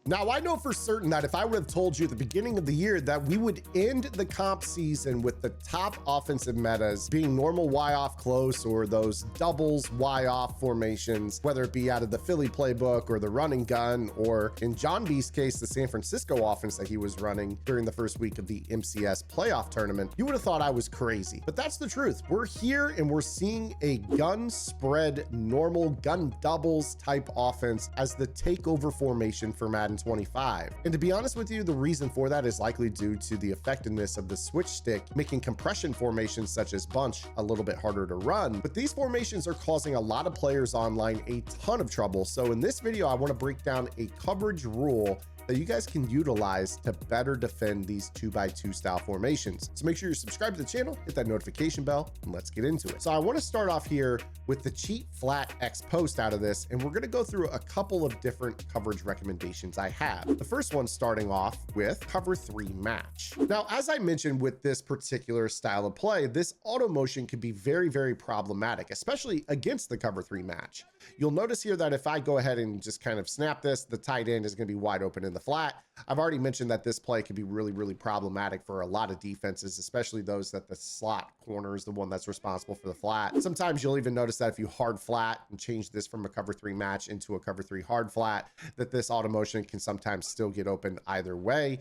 Now, I know for certain that if I would have told you at the beginning of the year that we would end the comp season with the top offensive metas being normal Y off close or those doubles Y off formations, whether it be out of the Philly playbook or the running gun, or in John B's case, the San Francisco offense that he was running during the first week of the MCS playoff tournament, you would have thought I was crazy. But that's the truth. We're here and we're seeing a gun spread, normal gun doubles type offense as the takeover formation for Madden 25. And to be honest with you, the reason for that is likely due to the effectiveness of the switch stick, making compression formations such as bunch a little bit harder to run. But these formations are causing a lot of players online a ton of trouble. So in this video, I want to break down a coverage rule that you guys can utilize to better defend these 2x2 style formations. So make sure you're subscribed to the channel, hit that notification bell, and let's get into it. So I want to start off here with the cheat flat X post out of this, and we're going to go through a couple of different coverage recommendations I have. The first one starting off with cover 3 match. Now, as I mentioned with this particular style of play, this auto motion can be very, very problematic, especially against the cover 3 match. You'll notice here that if I go ahead and just kind of snap this, the tight end is going to be wide open in the flat. I've already mentioned that this play can be really, really problematic for a lot of defenses, especially those that the slot corner is the one that's responsible for the flat. Sometimes you'll even notice that if you hard flat and change this from a cover 3 match into a cover 3 hard flat, that this auto motion can sometimes still get open either way.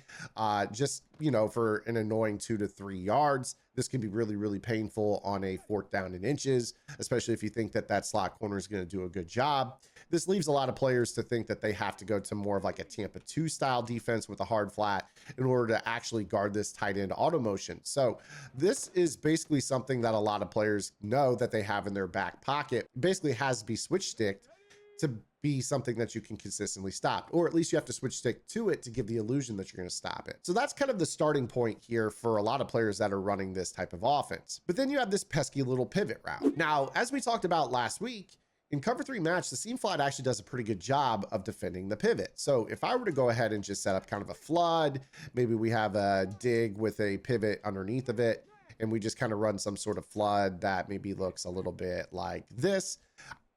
Just, you know, for an annoying 2 to 3 yards. This can be really, really painful on a 4th down and inches, especially if you think that that slot corner is going to do a good job. This leaves a lot of players to think that they have to go to more of like a Tampa 2 style defense with a hard flat in order to actually guard this tight end auto motion. So this is basically something that a lot of players know that they have in their back pocket. It basically has to be switch sticked to be something that you can consistently stop, or at least you have to switch stick to it to give the illusion that you're going to stop it. So that's kind of the starting point here for a lot of players that are running this type of offense. But then you have this pesky little pivot route. Now, as we talked about last week, in cover 3 match, the seam flat actually does a pretty good job of defending the pivot. So if I were to go ahead and just set up kind of a flood, maybe we have a dig with a pivot underneath of it, and we just kind of run some sort of flood that maybe looks a little bit like this.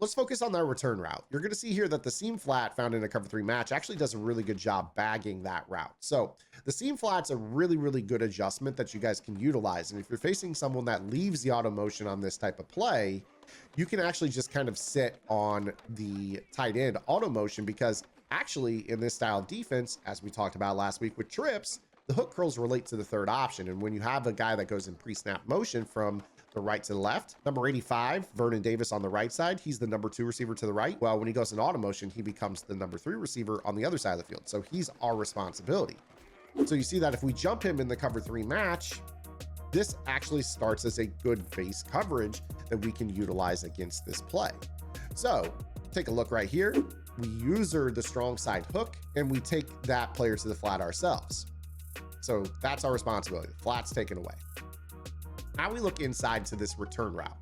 Let's focus on that return route. You're going to see here that the seam flat found in a cover 3 match actually does a really good job bagging that route. So the seam flat's a really, really good adjustment that you guys can utilize. And if you're facing someone that leaves the auto motion on this type of play, you can actually just kind of sit on the tight end auto motion, because actually in this style of defense, as we talked about last week with trips, the hook curls relate to the 3rd option. And when you have a guy that goes in pre-snap motion from the right to the left, number 85, Vernon Davis on the right side, he's the number 2 receiver to the right. Well, when he goes in auto motion, he becomes the number 3 receiver on the other side of the field. So he's our responsibility. So you see that if we jump him in the cover 3 match, this actually starts as a good base coverage that we can utilize against this play. So take a look right here. We user the strong side hook and we take that player to the flat ourselves. So that's our responsibility. The flat's taken away. Now we look inside to this return route.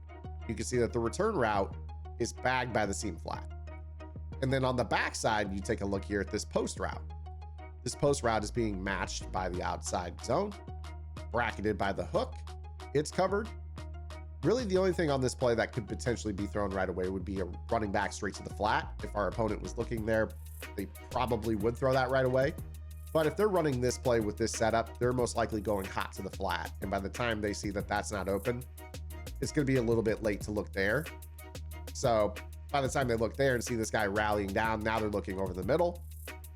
You can see that the return route is bagged by the seam flat. And then on the back side, you take a look here at this post route. This post route is being matched by the outside zone, bracketed by the hook. It's covered. Really, the only thing on this play that could potentially be thrown right away would be a running back straight to the flat. If our opponent was looking there, they probably would throw that right away. But if they're running this play with this setup, they're most likely going hot to the flat. And by the time they see that that's not open, it's going to be a little bit late to look there. So by the time they look there and see this guy rallying down, now they're looking over the middle.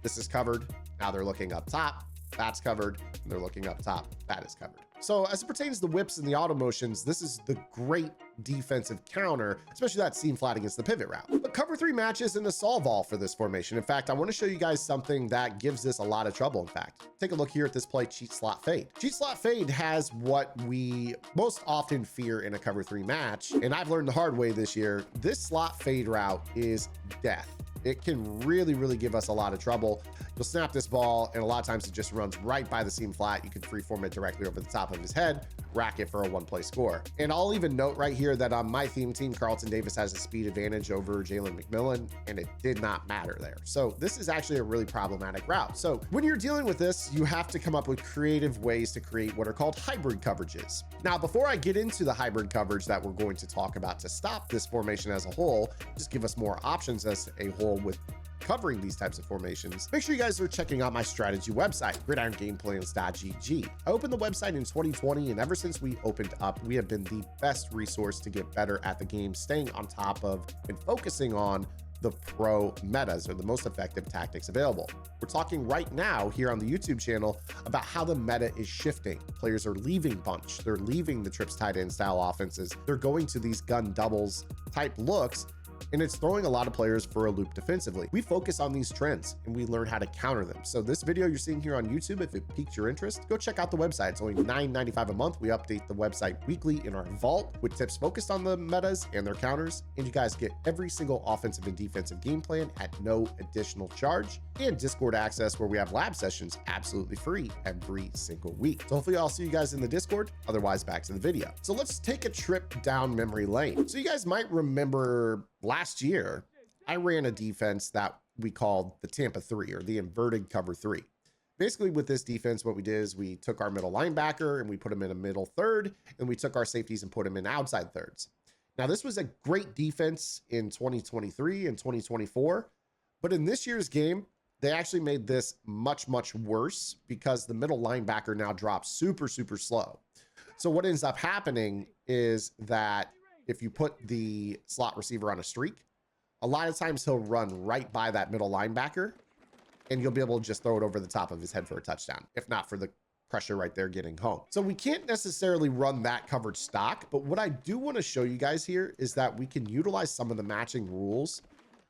This is covered. Now they're looking up top. That's covered. And they're looking up top. That is covered. So as it pertains to the whips and the auto motions, this is the great defensive counter, especially that seam flat against the pivot route. But cover 3 match isn't a solve all for this formation. In fact, I want to show you guys something that gives this a lot of trouble. In fact, take a look here at this play, cheat slot fade. Cheat slot fade has what we most often fear in a cover 3 match. And I've learned the hard way this year. This slot fade route is death. It can really, really give us a lot of trouble. You'll snap this ball, and a lot of times it just runs right by the seam flat. You can freeform it directly over the top of his head, rack it for a 1-play score. And I'll even note right here that on my theme team, Carlton Davis has a speed advantage over Jalen McMillan, and it did not matter there. So this is actually a really problematic route. So when you're dealing with this, you have to come up with creative ways to create what are called hybrid coverages. Now, before I get into the hybrid coverage that we're going to talk about to stop this formation as a whole, just give us more options as a whole with covering these types of formations, make sure you guys are checking out my strategy website, gridirongameplans.gg. I opened the website in 2020, and ever since we opened up, we have been the best resource to get better at the game, staying on top of and focusing on the pro metas, or the most effective tactics available. We're talking right now here on the YouTube channel about how the meta is shifting. Players are leaving bunch. They're leaving the trips tight end style offenses. They're going to these gun doubles type looks, and it's throwing a lot of players for a loop defensively. We focus on these trends and we learn how to counter them. So this video you're seeing here on YouTube, if it piqued your interest, go check out the website. It's only $9.95 a month. We update the website weekly in our vault with tips focused on the metas and their counters. And you guys get every single offensive and defensive game plan at no additional charge, and Discord access where we have lab sessions absolutely free every single week. So hopefully I'll see you guys in the Discord. Otherwise, back to the video. So let's take a trip down memory lane. So you guys might remember last year, I ran a defense that we called the Tampa 3, or the inverted cover 3. Basically with this defense, what we did is we took our middle linebacker and we put him in a middle third, and we took our safeties and put him in outside thirds. Now this was a great defense in 2023 and 2024, but in this year's game, they actually made this much, much worse because the middle linebacker now drops super, super slow. So what ends up happening is that if you put the slot receiver on a streak, a lot of times he'll run right by that middle linebacker, and you'll be able to just throw it over the top of his head for a touchdown, if not for the pressure right there getting home. So we can't necessarily run that coverage stock, but what I do want to show you guys here is that we can utilize some of the matching rules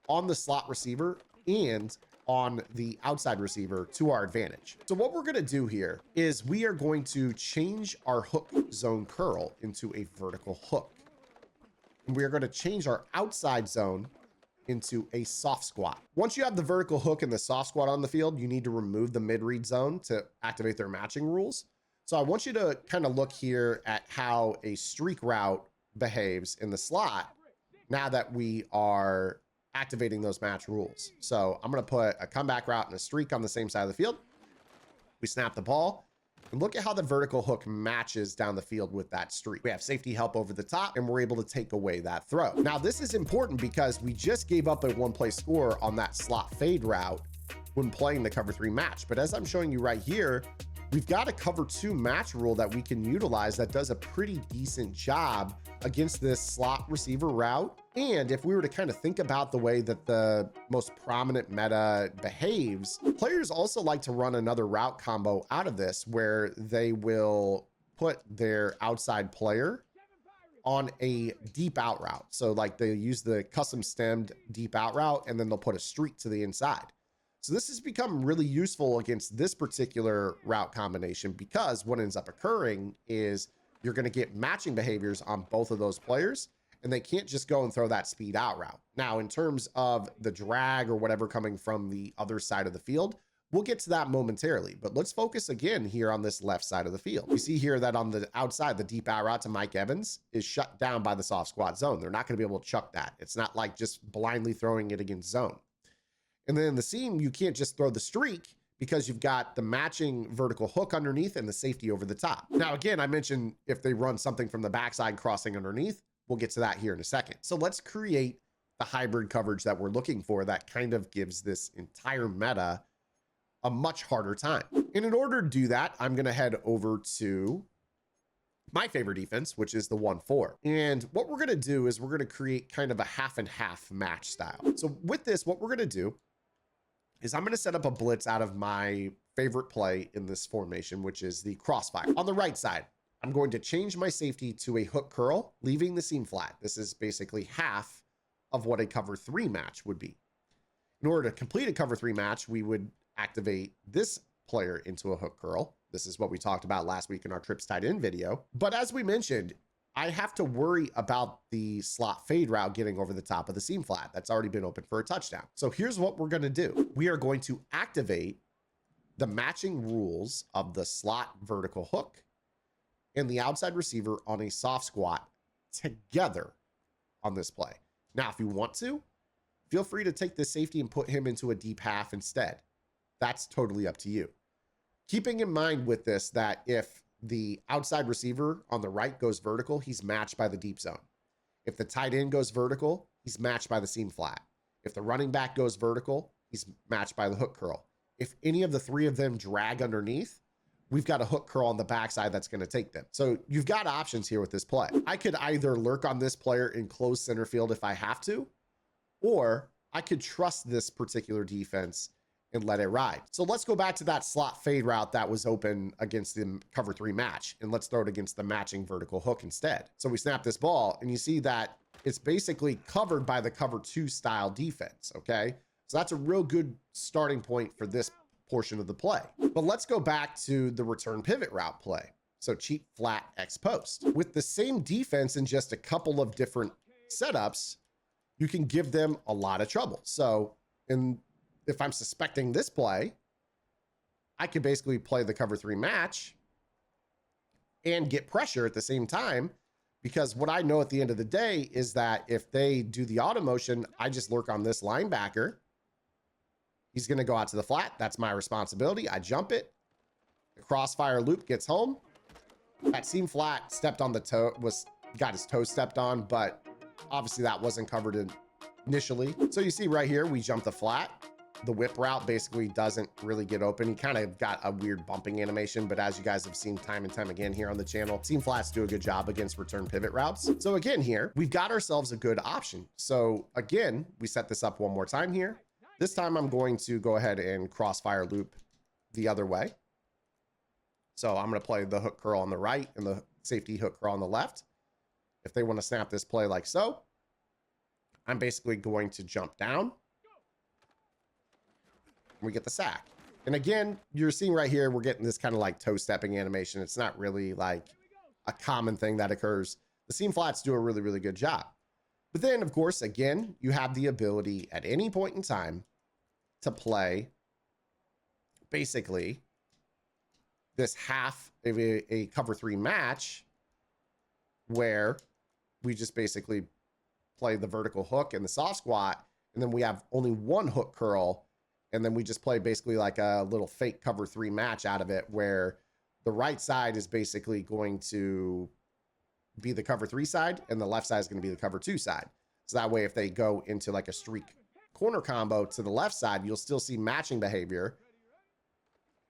on the slot receiver and on the outside receiver to our advantage. So what we're going to do here is we are going to change our hook zone curl into a vertical hook. And we are going to change our outside zone into a soft squat. Once you have the vertical hook and the soft squat on the field, you need to remove the mid-read zone to activate their matching rules. So I want you to kind of look here at how a streak route behaves in the slot now that we are activating those match rules. So I'm going to put a comeback route and a streak on the same side of the field. We snap the ball, and look at how the vertical hook matches down the field with that streak. We have safety help over the top, and we're able to take away that throw. Now, this is important because we just gave up a one-play score on that slot fade route when playing the cover 3 match. But as I'm showing you right here, we've got a cover 2 match rule that we can utilize that does a pretty decent job against this slot receiver route. And if we were to kind of think about the way that the most prominent meta behaves, players also like to run another route combo out of this where they will put their outside player on a deep out route. So like they use the custom stemmed deep out route, and then they'll put a streak to the inside. So this has become really useful against this particular route combination, because what ends up occurring is you're going to get matching behaviors on both of those players, and they can't just go and throw that speed out route. Now, in terms of the drag or whatever coming from the other side of the field, we'll get to that momentarily, but let's focus again here on this left side of the field. You see here that on the outside, the deep out route to Mike Evans is shut down by the soft squat zone. They're not going to be able to chuck that. It's not like just blindly throwing it against zone. And then in the seam, you can't just throw the streak because you've got the matching vertical hook underneath and the safety over the top. Now, again, I mentioned if they run something from the backside crossing underneath, we'll get to that here in a second. So let's create the hybrid coverage that we're looking for that kind of gives this entire meta a much harder time. And in order to do that, I'm going to head over to my favorite defense, which is the 1-4. And what we're going to do is we're going to create kind of a half and half match style. So with this, what we're going to do is I'm going to set up a blitz out of my favorite play in this formation, which is the crossfire. On the right side, I'm going to change my safety to a hook curl, leaving the seam flat. This is basically half of what a cover 3 match would be. In order to complete a cover 3 match, we would activate this player into a hook curl. This is what we talked about last week in our trips tight end video. But as we mentioned, I have to worry about the slot fade route getting over the top of the seam flat. That's already been open for a touchdown. So here's what we're going to do. We are going to activate the matching rules of the slot vertical hook and the outside receiver on a soft squat together on this play. Now, if you want to, feel free to take the safety and put him into a deep half instead. That's totally up to you. Keeping in mind with this that if the outside receiver on the right goes vertical, he's matched by the deep zone. If the tight end goes vertical, he's matched by the seam flat. If the running back goes vertical, he's matched by the hook curl. If any of the three of them drag underneath, we've got a hook curl on the backside that's going to take them. So you've got options here with this play. I could either lurk on this player in close center field if I have to, or I could trust this particular defense and let it ride. So let's go back to that slot fade route that was open against the cover 3 match, and let's throw it against the matching vertical hook instead. So we snap this ball, and you see that it's basically covered by the cover 2 style defense, okay? So that's a real good starting point for this portion of the play. But let's go back to the return pivot route play. So cheap flat X post. With the same defense and just a couple of different setups, you can give them a lot of trouble. So if I'm suspecting this play, I could basically play the cover 3 match and get pressure at the same time, because what I know at the end of the day is that if they do the auto motion, I just lurk on this linebacker. He's going to go out to the flat. That's my responsibility. I jump it. The crossfire loop gets home. That seam flat stepped on the toe, got his toe stepped on, but obviously that wasn't covered initially. So you see right here, we jump the flat. The whip route basically doesn't really get open. He kind of got a weird bumping animation, but as you guys have seen time and time again here on the channel, seam flats do a good job against return pivot routes. So again, here, we've got ourselves a good option. So again, we set this up one more time here. This time I'm going to go ahead and crossfire loop the other way. So I'm going to play the hook curl on the right and the safety hook curl on the left. If they want to snap this play like so, I'm basically going to jump down. We get the sack. And again, you're seeing right here, we're getting this kind of like toe stepping animation. It's not really like a common thing that occurs. The seam flats do a really, really good job. But then, of course, again, you have the ability at any point in time to play basically this half of a cover 3 match where we just basically play the vertical hook and the soft squat, and then we have only one hook curl, and then we just play basically like a little fake cover 3 match out of it, where the right side is basically going to be the cover 3 side and the left side is going to be the cover 2 side. So that way, if they go into like a streak corner combo to the left side, you'll still see matching behavior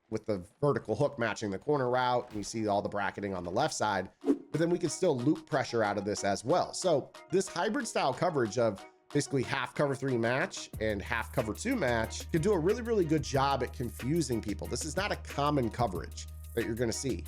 with the vertical hook matching the corner route. And you see all the bracketing on the left side, but then we can still loop pressure out of this as well. So this hybrid style coverage of basically half cover 3 match and half cover 2 match can do a really, really good job at confusing people. This is not a common coverage that you're going to see.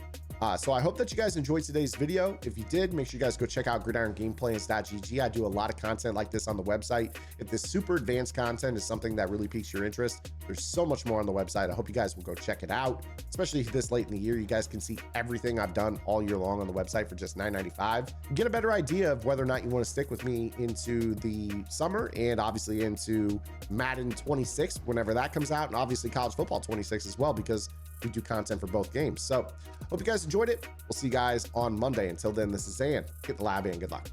So I hope that you guys enjoyed today's video. If you did, make sure you guys go check out gridirongameplans.gg. I do a lot of content like this on the website. If this super advanced content is something that really piques your interest, there's so much more on the website. I hope you guys will go check it out, especially this late in the year. You guys can see everything I've done all year long on the website for just $9.95. Get a better idea of whether or not you want to stick with me into the summer and obviously into Madden 26 whenever that comes out, and obviously college football 26 as well, because we do content for both games. So hope you guys enjoyed it. We'll see you guys on Monday. Until then, this is Zan. Get the lab in. Good luck.